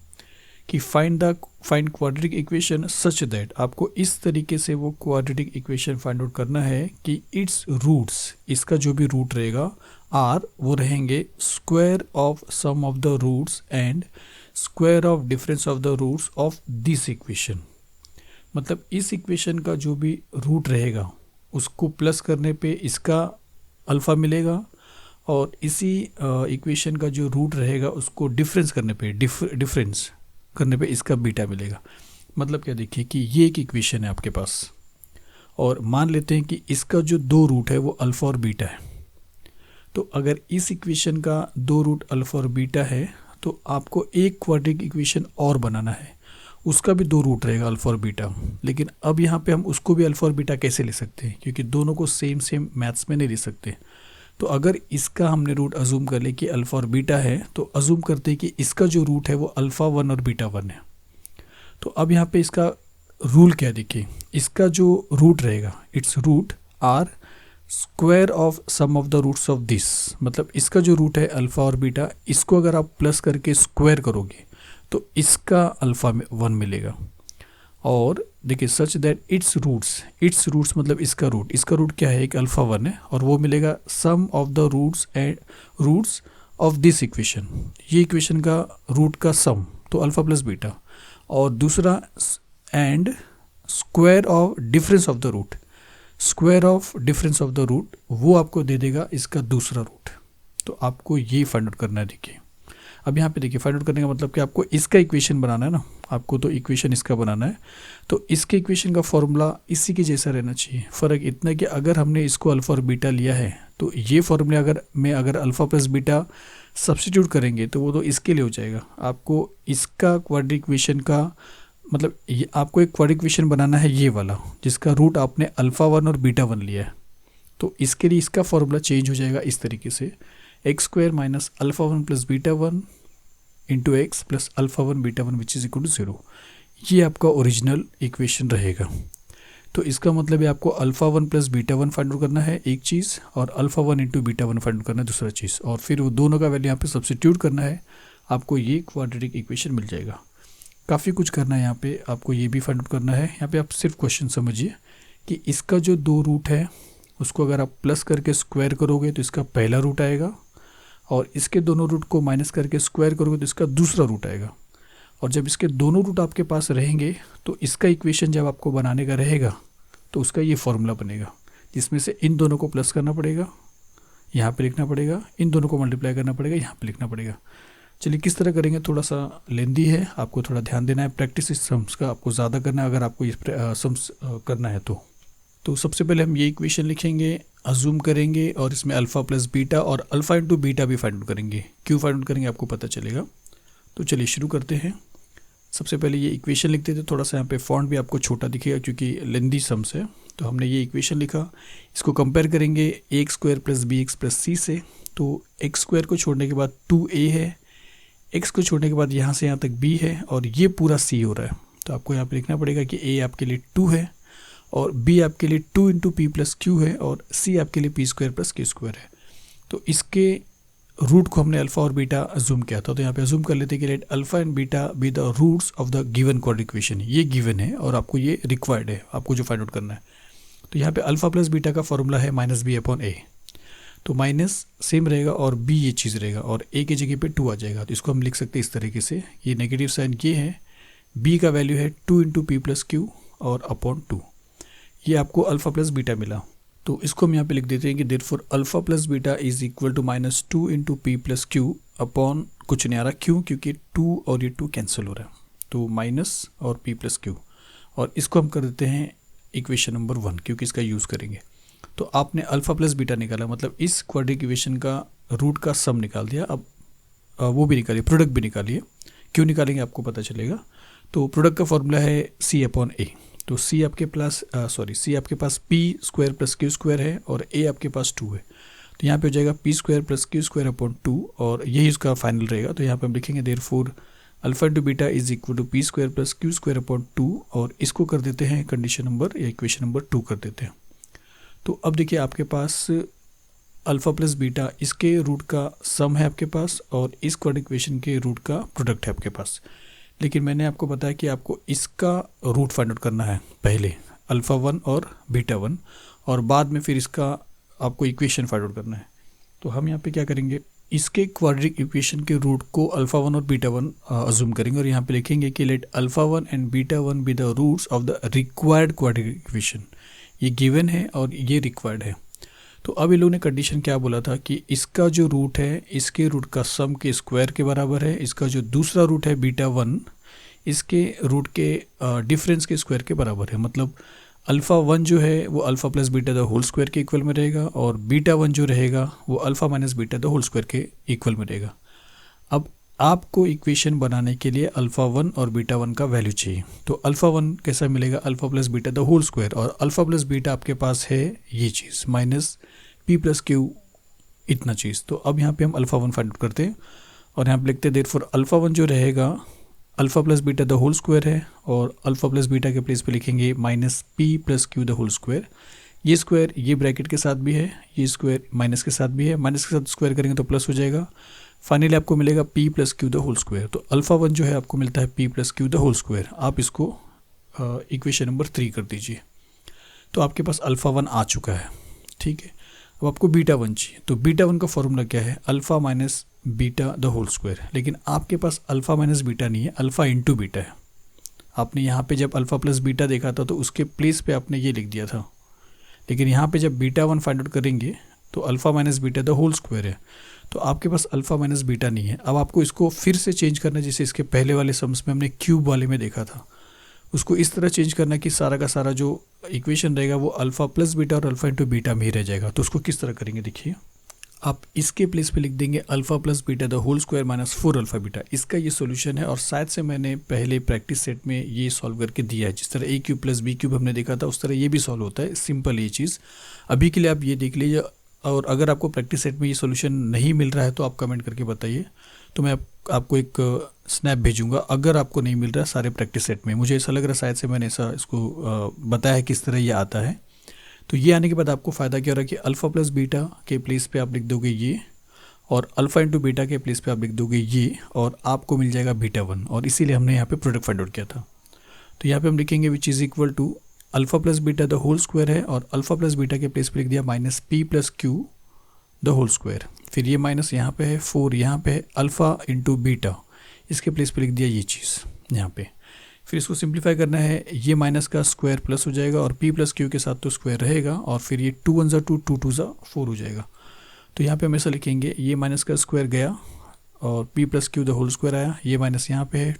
कि find quadratic equation such that, आपको इस तरीके से वो क्वाड्रेटिक इक्वेशन फाइंड आउट करना है कि इट्स रूट्स, इसका जो भी रूट रहेगा आर, वो रहेंगे square of sum of the roots and square of difference of the roots of this equation. मतलब इस इक्वेशन का जो भी रूट रहेगा उसको प्लस करने पे इसका अल्फ़ा मिलेगा, और इसी इक्वेशन का जो रूट रहेगा उसको डिफरेंस करने पे इसका बीटा मिलेगा। मतलब क्या देखिए कि ये एक इक्वेशन है आपके पास, और मान लेते हैं कि इसका जो दो रूट है वो अल्फ़ा और बीटा है। तो अगर इस इक्वेशन का दो रूट अल्फ़ा और बीटा है तो आपको एक क्वाड्रेटिक इक्वेशन और बनाना है, उसका भी दो रूट रहेगा अल्फ़ा और बीटा। लेकिन अब यहाँ पे हम उसको भी अल्फ़ा और बीटा कैसे ले सकते हैं, क्योंकि दोनों को सेम मैथ्स में नहीं ले सकते। तो अगर इसका हमने रूट अजूम कर ले कि अल्फ़ा और बीटा है, तो अजूम करते हैं कि इसका जो रूट है वो अल्फ़ा 1 और बीटा 1 है। तो अब यहाँ पे इसका रूल क्या देखिए, इसका जो रूट रहेगा its root are square of sum of the roots of this. मतलब इसका जो रूट है अल्फ़ा और बीटा, इसको अगर आप प्लस करके स्क्वायर करोगे तो इसका अल्फ़ा 1 मिलेगा। और देखिए सच दैट इट्स रूट्स मतलब इसका रूट क्या है, एक अल्फ़ा 1 है, और वो मिलेगा sum of the roots of this equation. ये इक्वेशन का रूट का सम तो अल्फ़ा प्लस बीटा, और दूसरा and square of difference of the root, वो आपको दे देगा इसका दूसरा रूट। तो आपको ये फाइंड आउट करना है। देखिए अब यहाँ पे देखिए फाइंड आउट करने का मतलब कि आपको इसका इक्वेशन बनाना है ना, आपको तो इक्वेशन इसका बनाना है, तो इसके इक्वेशन का फॉर्मूला इसी के जैसा रहना चाहिए। फ़र्क इतना है कि अगर हमने इसको अल्फ़ा और बीटा लिया है तो ये फॉर्मूला अगर अल्फ़ा प्लस बीटा सब्स्टिट्यूट करेंगे तो वो तो इसके लिए हो जाएगा। आपको इसका क्वाड्रेटिक इक्वेशन का मतलब ये आपको एक क्वाड्रेटिक इक्वेशन बनाना है, ये वाला जिसका रूट आपने अल्फ़ा 1 और बीटा 1 लिया है। तो इसके लिए इसका फॉर्मूला चेंज हो जाएगा इस तरीके से, x square minus alpha 1 plus beta 1 into x plus alpha 1 beta 1 which is equal to 0। ये आपका ओरिजिनल इक्वेशन रहेगा। तो इसका मतलब है आपको alpha 1 plus beta 1 find out करना है एक चीज़, और alpha 1 into beta 1 find out करना है दूसरा चीज़, और फिर वो दोनों का वैल्यू यहाँ पे सब्स्टिट्यूट करना है, आपको ये क्वाड्रेटिक इक्वेशन मिल जाएगा। काफ़ी कुछ करना है यहाँ पे, आपको ये भी फाइंड आउट करना है। यहाँ पे आप सिर्फ क्वेश्चन समझिए कि इसका जो दो रूट है उसको अगर आप प्लस करके स्क्वायर करोगे तो इसका पहला रूट आएगा, और इसके दोनों रूट को माइनस करके स्क्वायर करोगे तो इसका दूसरा रूट आएगा। और जब इसके दोनों रूट आपके पास रहेंगे तो इसका इक्वेशन जब आपको बनाने का रहेगा तो उसका ये फॉर्मूला बनेगा, जिसमें से इन दोनों को प्लस करना पड़ेगा, यहाँ पे लिखना पड़ेगा, इन दोनों को मल्टीप्लाई करना पड़ेगा, यहाँ पे लिखना पड़ेगा। चलिए किस तरह करेंगे, थोड़ा सा लेंदी है, आपको थोड़ा ध्यान देना है, प्रैक्टिस इस सम्स का आपको ज़्यादा करना है अगर आपको ये सम्स करना है तो सबसे पहले हम ये इक्वेशन लिखेंगे, अजूम करेंगे, और इसमें अल्फ़ा प्लस बीटा और अल्फ़ा इंटू बीटा भी फाइंड आउट करेंगे। क्यों फाइंड आउट करेंगे आपको पता चलेगा। तो चलिए शुरू करते हैं। सबसे पहले ये इक्वेशन लिखते थे, थोड़ा सा यहाँ पे फॉन्ट भी आपको छोटा दिखेगा क्योंकि लेंदी सम्स है। तो हमने ये इक्वेशन लिखा, इसको कंपेयर करेंगे x square plus b x plus c से। तो एक्स स्क्वायर को छोड़ने के बाद 2a है, एक्स को छोड़ने के बाद यहाँ से यहाँ तक b है, और ये पूरा c हो रहा है। तो आपको यहाँ पे लिखना पड़ेगा कि a आपके लिए 2 है, और b आपके लिए 2 इंटू पी प्लस क्यू है, और c आपके लिए P square plus q square है। तो इसके रूट को हमने अल्फ़ा और बीटा अजूम किया था, तो यहाँ पे अजूम कर लेते हैं कि let alpha and beta be the roots of the given quadratic equation. ये गिवन है और आपको ये रिक्वायर्ड है, आपको जो फाइंड आउट करना है। तो यहाँ पे अल्फ़ा प्लस बीटा का फॉर्मूला है माइनस बी अपॉन ए। तो माइनस सेम रहेगा और b ये चीज़ रहेगा, और a की जगह पे 2 आ जाएगा। तो इसको हम लिख सकते हैं इस तरीके से, ये नेगेटिव साइन ये है, b का वैल्यू है 2 इंटू पी प्लस क्यू और अपॉन 2। ये आपको अल्फ़ा प्लस बीटा मिला। तो इसको हम यहाँ पे लिख देते हैं कि therefore alpha plus beta is equal to minus 2 into p plus q upon कुछ नहीं आ रहा, क्यों, क्योंकि 2 और ये 2 कैंसिल हो रहा है, तो माइनस और पी प्लस क्यू, और इसको हम कर देते हैं इक्वेशन नंबर 1 क्योंकि इसका यूज़ करेंगे। तो आपने अल्फ़ा प्लस बीटा निकाला, मतलब इस क्वाड्रेटिक इक्वेशन का रूट का सम निकाल दिया। अब वो भी निकालिए, प्रोडक्ट भी निकालिए। क्यों निकालेंगे आपको पता चलेगा। तो प्रोडक्ट का फॉर्मूला है c अपॉन ए। तो c आपके पास p square plus q square है, और a आपके पास 2 है। तो यहाँ पे हो जाएगा p square plus q square upon 2, और यही उसका फाइनल रहेगा। तो यहाँ पे हम लिखेंगे therefore alpha into beta is equal to p square plus q square upon 2, और इसको कर देते हैं कंडीशन नंबर या इक्वेशन नंबर 2 कर देते हैं। तो अब देखिए आपके पास अल्फ़ा प्लस बीटा इसके रूट का सम है आपके पास और इस क्वाड्रेटिक इक्वेशन के रूट का प्रोडक्ट है आपके पास। लेकिन मैंने आपको बताया कि आपको इसका रूट फाइंड आउट करना है पहले, अल्फ़ा 1 और बीटा 1, और बाद में फिर इसका आपको इक्वेशन फाइंड आउट करना है। तो हम यहाँ पे क्या करेंगे, इसके क्वाड्रेटिक इक्वेशन के रूट को अल्फ़ा 1 और बीटा 1 अज्यूम करेंगे और यहाँ पे लिखेंगे कि let alpha 1 and beta 1 be the roots of the required quadratic equation. ये गिवन है और ये रिक्वायर्ड है। तो अब इन लोगों ने कंडीशन क्या बोला था कि इसका जो रूट है इसके रूट का सम के स्क्वायर के बराबर है, इसका जो दूसरा रूट है बीटा 1 इसके रूट के डिफरेंस के स्क्वायर के बराबर है। मतलब अल्फ़ा 1 जो है वो alpha plus beta the whole square के इक्वल में रहेगा और बीटा 1 जो रहेगा वो alpha minus beta the whole square के इक्वल में रहेगा। अब आपको इक्वेशन बनाने के लिए अल्फ़ा 1 और बीटा 1 का वैल्यू चाहिए। तो अल्फ़ा 1 कैसा मिलेगा, alpha plus beta the whole square, और अल्फ़ा प्लस बीटा आपके पास है ये चीज़ माइनस पी प्लस क्यू इतना चीज़। तो अब यहाँ पे हम अल्फ़ा 1 फाइंड आउट करते हैं और यहाँ पे लिखते हैं देयरफॉर अल्फ़ा 1 जो रहेगा alpha plus beta the whole square है और अल्फ़ा प्लस बीटा के प्लेस पे लिखेंगे minus p plus q the whole square. ये स्क्वायर ये ब्रैकेट के साथ भी है, ये स्क्वायर माइनस के साथ भी है, माइनस के साथ स्क्वायर करेंगे तो प्लस हो जाएगा। फाइनली आपको मिलेगा p plus q the whole square. तो अल्फ़ा 1 जो है आपको मिलता है p plus q the whole square. आप इसको इक्वेशन नंबर 3 कर दीजिए। तो आपके पास अल्फ़ा 1 आ चुका है, ठीक है। अब आपको बीटा 1 चाहिए। तो बीटा 1 का फॉर्मूला क्या है, alpha minus beta the whole square. लेकिन आपके पास अल्फ़ा माइनस बीटा नहीं है, अल्फ़ा इंटू बीटा है। आपने यहाँ पे जब अल्फ़ा प्लस बीटा देखा था तो उसके प्लेस पे आपने ये लिख दिया था, लेकिन यहाँ पे जब बीटा 1 फाइंड आउट करेंगे तो alpha minus beta the whole square है। तो आपके पास अल्फ़ा माइनस बीटा नहीं है। अब आपको इसको फिर से चेंज करना है, जैसे इसके पहले वाले सम्स में हमने क्यूब वाले में देखा था, उसको इस तरह चेंज करना कि सारा का सारा जो इक्वेशन रहेगा वो अल्फ़ा प्लस बीटा और अल्फ़ा इंटू बीटा में ही रह जाएगा। तो उसको किस तरह करेंगे, देखिए आप इसके प्लेस पे लिख देंगे alpha plus beta the whole square minus 4 alpha beta. इसका ये सॉल्यूशन है और शायद से मैंने पहले प्रैक्टिस सेट में ये सॉल्व करके दिया है। जिस तरह a cube plus b cube हमने देखा था उस तरह ये भी सॉल्व होता है, सिंपल ये चीज़। अभी के लिए आप ये देख लीजिए, और अगर आपको प्रैक्टिस सेट में ये सॉल्यूशन नहीं मिल रहा है तो आप कमेंट करके बताइए, तो मैं आपको एक स्नैप भेजूंगा। अगर आपको नहीं मिल रहा है सारे प्रैक्टिस सेट में, मुझे ऐसा लग रहा है शायद से मैंने ऐसा इसको बताया किस तरह ये आता है। तो ये आने के बाद आपको फ़ायदा क्या हो रहा है कि अल्फ़ा प्लस बीटा के प्लेस पे आप लिख दोगे ये, और अल्फ़ा इंटू बीटा के प्लेस पे आप लिख दोगे ये, और आपको मिल जाएगा बीटा 1। और इसीलिए हमने यहाँ पे प्रोडक्ट फाइंड आउट किया था। तो यहाँ पे हम लिखेंगे which is equal to alpha plus beta the whole square है और अल्फ़ा प्लस बीटा के प्लेस पे लिख दिया minus p plus q the whole square. फिर ये माइनस यहाँ पे है, 4 यहाँ पे है, अल्फ़ा इंटू बीटा इसके प्लेस पे लिख दिया ये चीज़ यहाँ पे। फिर इसको सिंप्लीफाई करना है, ये माइनस का स्क्वायर प्लस हो जाएगा और p प्लस क्यू के साथ तो स्क्वायर रहेगा, और फिर ये 2 1 2 2 2 4 हो जाएगा। तो यहाँ पे हम ऐसा लिखेंगे, ये माइनस का स्क्वायर गया और p plus q the whole square आया, ये माइनस यहाँ पे है,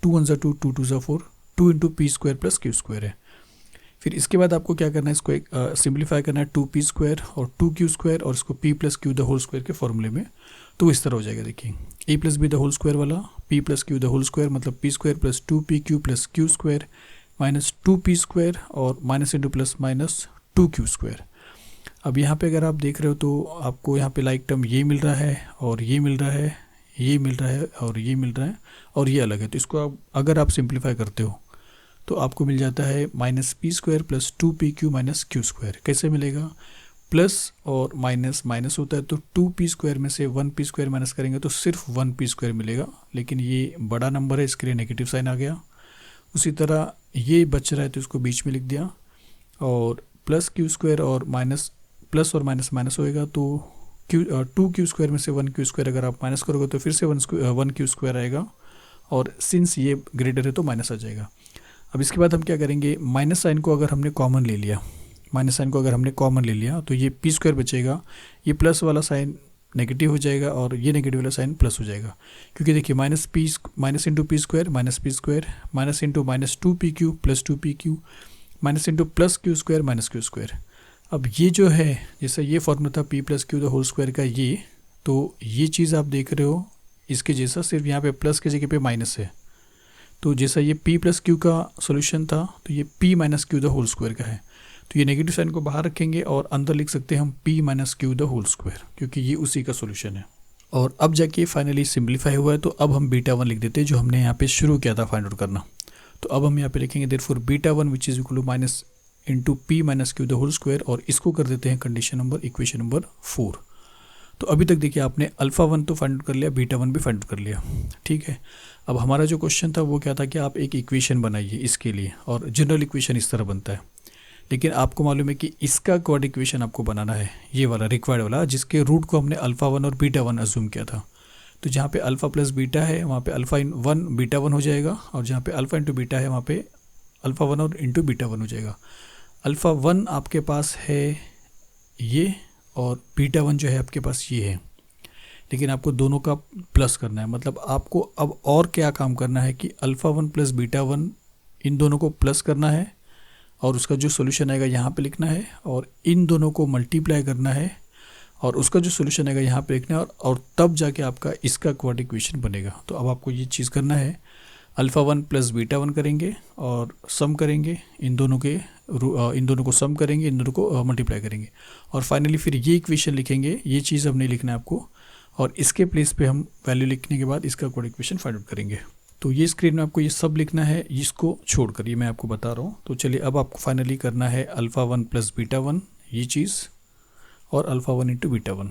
2 1 2 2 2 4, 2 into p square plus q square है। फिर इसके बाद आपको क्या करना है, इसको एक सिंप्लीफाई करना है, 2p स्क्वायर और 2q स्क्वायर और इसको p plus q the whole square के फॉर्मूले में। तो इस तरह हो जाएगा, देखिए a plus b the whole square वाला p plus q the whole square मतलब p square plus 2pq plus q square minus 2p square और minus into plus minus 2q square. अब यहाँ पे अगर आप देख रहे हो तो आपको यहाँ पे लाइक टर्म ये मिल रहा है और ये मिल रहा है, ये मिल रहा है और ये मिल रहा है और ये अलग है। तो इसको अगर आप सिंप्लीफाई करते हो तो आपको मिल जाता है minus p square plus 2pq minus q square. कैसे मिलेगा, प्लस और माइनस माइनस होता है तो 2p स्क्वायर में से 1p स्क्वायर माइनस करेंगे तो सिर्फ 1p स्क्वायर मिलेगा, लेकिन ये बड़ा नंबर है इसके लिए नेगेटिव साइन आ गया। उसी तरह ये बच रहा है तो इसको बीच में लिख दिया, और प्लस क्यू स्क्वायर और माइनस प्लस और माइनस माइनस होएगा तो 2q स्क्वायर में से 1q स्क्वायर अगर आप माइनस करोगे तो फिर से 1q स्क्वायर आएगा, और सिंस ये ग्रेटर है तो माइनस आ जाएगा। अब इसके बाद हम क्या करेंगे, माइनस साइन को अगर हमने कॉमन ले लिया, माइनस साइन को अगर हमने कॉमन ले लिया तो ये पी स्क्वायर बचेगा, ये प्लस वाला साइन नेगेटिव हो जाएगा और ये नेगेटिव वाला साइन प्लस हो जाएगा, क्योंकि देखिए minus into p square minus p square minus into minus 2pq plus 2pq minus into plus q square minus q square. अब ये जो है जैसे ये फॉर्मूला था p plus q the whole square का, ये तो ये चीज़ आप देख रहे हो इसके जैसा, सिर्फ यहाँ पे प्लस की जगह पे माइनस है। तो जैसा ये p प्लस क्यू का सोल्यूशन था तो ये p minus q the whole square का है। तो ये नेगेटिव साइन को बाहर रखेंगे और अंदर लिख सकते हैं हम p minus q the whole square, क्योंकि ये उसी का सोल्यूशन है। और अब जाके फाइनली सिंप्लीफाई हुआ है तो अब हम बीटा 1 लिख देते हैं जो हमने यहाँ पे शुरू किया था फाइंड आउट करना। तो अब हम यहाँ पे लिखेंगे therefore beta 1 which is equal to minus into p minus q the whole square, और इसको कर देते हैं कंडीशन नंबर इक्वेशन नंबर 4। तो अभी तक देखिए आपने अल्फ़ा 1 तो फाइंड आउट कर लिया, बीटा 1 भी फाइंड आउट कर लिया, ठीक है। अब हमारा जो क्वेश्चन था वो क्या था कि आप एक इक्वेशन बनाइए इसके लिए, और जनरल इक्वेशन इस तरह बनता है, लेकिन आपको मालूम है कि इसका क्वाड इक्वेशन आपको बनाना है, ये वाला रिक्वायर्ड वाला, जिसके रूट को हमने अल्फ़ा 1 और बीटा 1 अज्यूम किया था। तो जहाँ पे अल्फ़ा प्लस बीटा है वहाँ पे अल्फ़ा इन 1 बीटा 1 हो जाएगा, और जहाँ पे अल्फ़ा इंटू बीटा है वहाँ पे अल्फ़ा 1 और इंटू बीटा 1 हो जाएगा। अल्फ़ा 1 आपके पास है ये, और बीटा 1 जो है आपके पास ये है, लेकिन आपको दोनों का प्लस करना है। मतलब आपको अब और क्या काम करना है कि अल्फ़ा 1 प्लस बीटा 1 इन दोनों को प्लस करना है, और उसका जो सोल्यूशन आएगा यहाँ पे लिखना है, और इन दोनों को मल्टीप्लाई करना है, और उसका जो सोल्यूशन आएगा यहाँ पे लिखना है, और तब जाके आपका इसका क्वाड इक्वेशन बनेगा। तो अब आपको ये चीज़ करना है, अल्फ़ा 1 प्लस बीटा 1 करेंगे और सम करेंगे इन दोनों को सम करेंगे, इन दोनों को मल्टीप्लाई करेंगे, और फाइनली फिर ये इक्वेशन लिखेंगे। ये चीज़ अब नहीं लिखना है आपको, और इसके प्लेस पे हम वैल्यू लिखने के बाद इसका क्वाड इक्वेशन फाइंड आउट करेंगे। तो ये स्क्रीन में आपको ये सब लिखना है, इसको छोड़कर ये मैं आपको बता रहा हूँ। तो चलिए अब आपको फाइनली करना है अल्फ़ा 1 प्लस बीटा 1 ये चीज़, और अल्फ़ा 1 इंटू बीटा 1।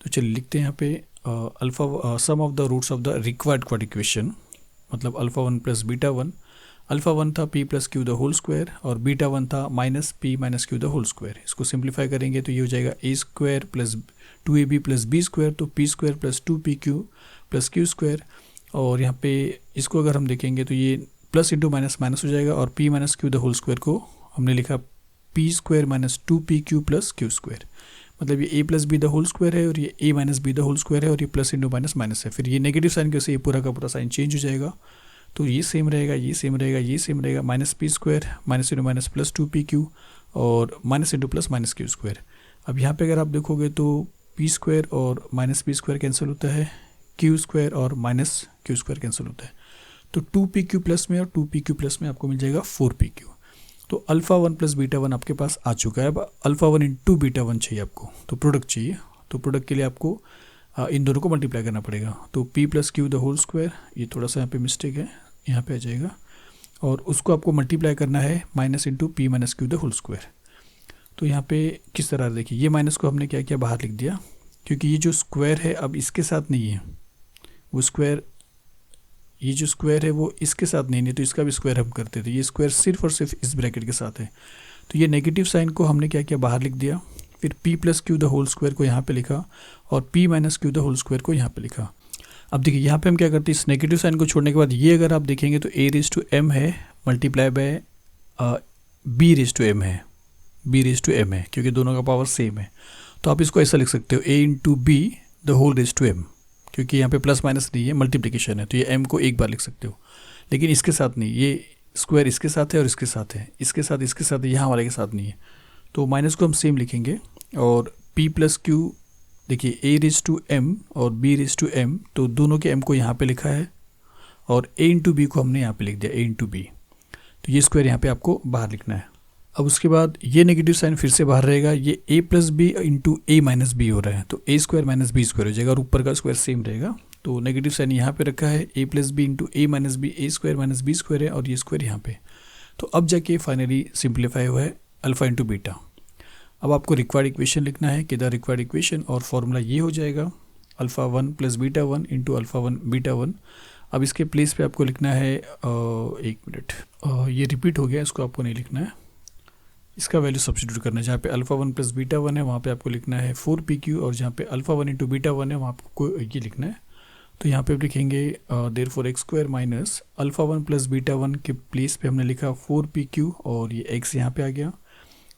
तो चलिए लिखते हैं यहाँ पे alpha sum of the roots of the required quad equation, मतलब अल्फ़ा 1 प्लस बीटा 1। अल्फ़ा 1 था p plus q the whole square, और बीटा 1 था minus p minus q the whole square. इसको सिंप्लीफाई करेंगे तो ये हो जाएगा a square plus 2ab plus b square, तो p square plus 2pq plus q square. और यहाँ पे इसको अगर हम देखेंगे तो ये प्लस इंटू माइनस माइनस हो जाएगा, और p minus q the whole square को हमने लिखा p square minus 2pq plus q square. मतलब ये a plus b the whole square है, और ये a minus b the whole square है, और ये प्लस इंटू माइनस माइनस है। फिर ये नेगेटिव साइन के से ये पूरा का पूरा साइन चेंज हो जाएगा, तो ये सेम रहेगा, ये सेम रहेगा, ये सेम रहेगा, minus p square minus into minus plus 2pq, और minus into plus minus q square. अब यहाँ पे अगर आप देखोगे तो p स्क्वायर और माइनस पी स्क्वायर कैंसिल होता है, q स्क्वायर और माइनस क्यू स्क्वायर कैंसिल होता है। तो 2pq प्लस में और 2pq प्लस में आपको मिल जाएगा 4pq। तो अल्फ़ा 1 प्लस बीटा 1 आपके पास आ चुका है। अब अल्फ़ा 1 इंटू बीटा 1 चाहिए आपको, तो प्रोडक्ट चाहिए। तो प्रोडक्ट के लिए आपको इन दोनों को मल्टीप्लाई करना पड़ेगा। तो p plus q the whole square, ये थोड़ा सा यहाँ पे मिस्टेक है, यहाँ पे आ जाएगा, और उसको आपको मल्टीप्लाई करना है minus into p minus q the whole square. तो यहाँ पे किस तरह देखिए, ये माइनस को हमने क्या किया, बाहर लिख दिया, क्योंकि ये जो स्क्वायर है अब इसके साथ नहीं है, वो स्क्वायर, ये जो स्क्वायर है वो इसके साथ नहीं है, तो इसका भी स्क्वायर हम करते थे। ये स्क्वायर सिर्फ और सिर्फ इस ब्रैकेट के साथ है, तो ये नेगेटिव साइन को हमने क्या किया, बाहर लिख दिया। फिर p plus q the whole square को यहाँ पे लिखा, और p minus q the whole square को यहाँ पे लिखा। अब देखिए यहाँ पे हम क्या करते हैं, इस नेगेटिव साइन को छोड़ने के बाद ये अगर आप देखेंगे तो a रेज टू m है multiply by b raise to m है, b रेज टू m है, क्योंकि दोनों का पावर सेम है। तो आप इसको ऐसा लिख सकते हो a into b the whole raise to m, क्योंकि यहाँ पे प्लस माइनस नहीं है, मल्टीप्लिकेशन है, तो ये m को एक बार लिख सकते हो, लेकिन इसके साथ नहीं, ये स्क्वायर इसके साथ है और इसके साथ है, इसके साथ है, यहाँ वाले के साथ नहीं है। तो माइनस को हम सेम लिखेंगे, और p प्लस क्यू देखिए a रेज टू m और b रेज टू m, तो दोनों के m को यहाँ पे लिखा है, और a इंटू बी को हमने यहाँ पे लिख दिया, a इंटू बी। तो ये स्क्वायर यहाँ पे आपको बाहर लिखना है। अब उसके बाद ये नेगेटिव साइन फिर से बाहर रहेगा, ये a plus b into a minus b हो रहा है, तो a square minus b square हो जाएगा, और ऊपर का स्क्वायर सेम रहेगा। तो नेगेटिव साइन यहाँ पे रखा है, a plus b into a minus b, a square minus b square है, और ये स्क्वायर यहाँ पे। तो अब जाके फाइनली सिंप्लीफाई हुआ है अल्फ़ा इंटू बीटा। अब आपको रिक्वायर्ड इक्वेशन लिखना है कि द रिक्वायर्ड इक्वेशन, और फॉर्मूला ये हो जाएगा alpha 1 plus beta 1 into alpha 1 beta 1। अब इसके प्लेस पे आपको लिखना है एक मिनट, ये रिपीट हो गया, इसको आपको नहीं लिखना है, इसका वैल्यू सब्स्टिट्यूट करना है। जहाँ पे अल्फ़ा 1 प्लस बीटा 1 है वहाँ पे आपको लिखना है 4pq, और जहाँ पे अल्फ़ा 1 इंटू बीटा 1 है वहाँ आपको ये लिखना है। तो यहाँ पे आप लिखेंगे therefore x square minus alpha 1 plus beta 1 के प्लेस पे हमने लिखा 4pq, और ये x यहाँ पे आ गया।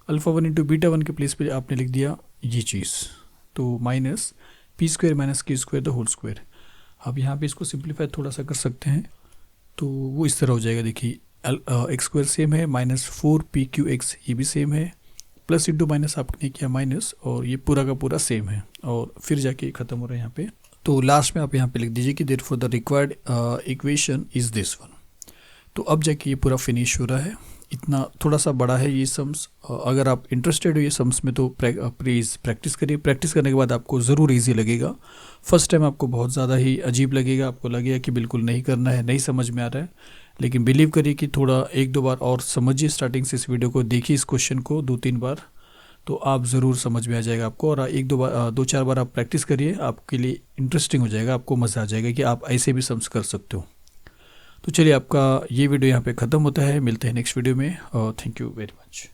अल्फ़ा 1 इंटू बीटा 1 के प्लेस पे आपने लिख दिया ये चीज़, तो minus p square minus q square the whole square. अब यहाँ पे इसको सिंप्लीफाई थोड़ा सा कर सकते हैं, तो वो इस तरह हो जाएगा। देखिए एक्स स्क्वायर सेम है, माइनस 4pqx ये भी सेम है, प्लस इंटू माइनस आपने किया माइनस, और ये पूरा का पूरा सेम है, और फिर जाके ख़त्म हो रहा है यहाँ पे। तो लास्ट में आप यहाँ पे लिख दीजिए कि therefore the required equation is this one. तो अब जाके ये पूरा फिनिश हो रहा है। इतना थोड़ा सा बड़ा है ये सम्स, अगर आप इंटरेस्टेड हो ये सम्स में तो प्लीज़ प्रैक्टिस करिए। प्रैक्टिस करने के बाद आपको ज़रूर इजी लगेगा। फर्स्ट टाइम आपको बहुत ज़्यादा ही अजीब लगेगा, आपको लगेगा कि बिल्कुल नहीं करना है, नहीं समझ में आ रहा है, लेकिन बिलीव करिए कि थोड़ा एक दो बार और समझिए, स्टार्टिंग से इस वीडियो को देखिए, इस क्वेश्चन को 2-3 बार, तो आप ज़रूर समझ में आ जाएगा आपको। और एक दो बार 2-4 बार आप प्रैक्टिस करिए, आपके लिए इंटरेस्टिंग हो जाएगा, आपको मज़ा आ जाएगा कि आप ऐसे भी सम्स कर सकते हो। तो चलिए, आपका ये वीडियो यहाँ पे ख़त्म होता है, मिलते हैं नेक्स्ट वीडियो में, और थैंक यू वेरी मच।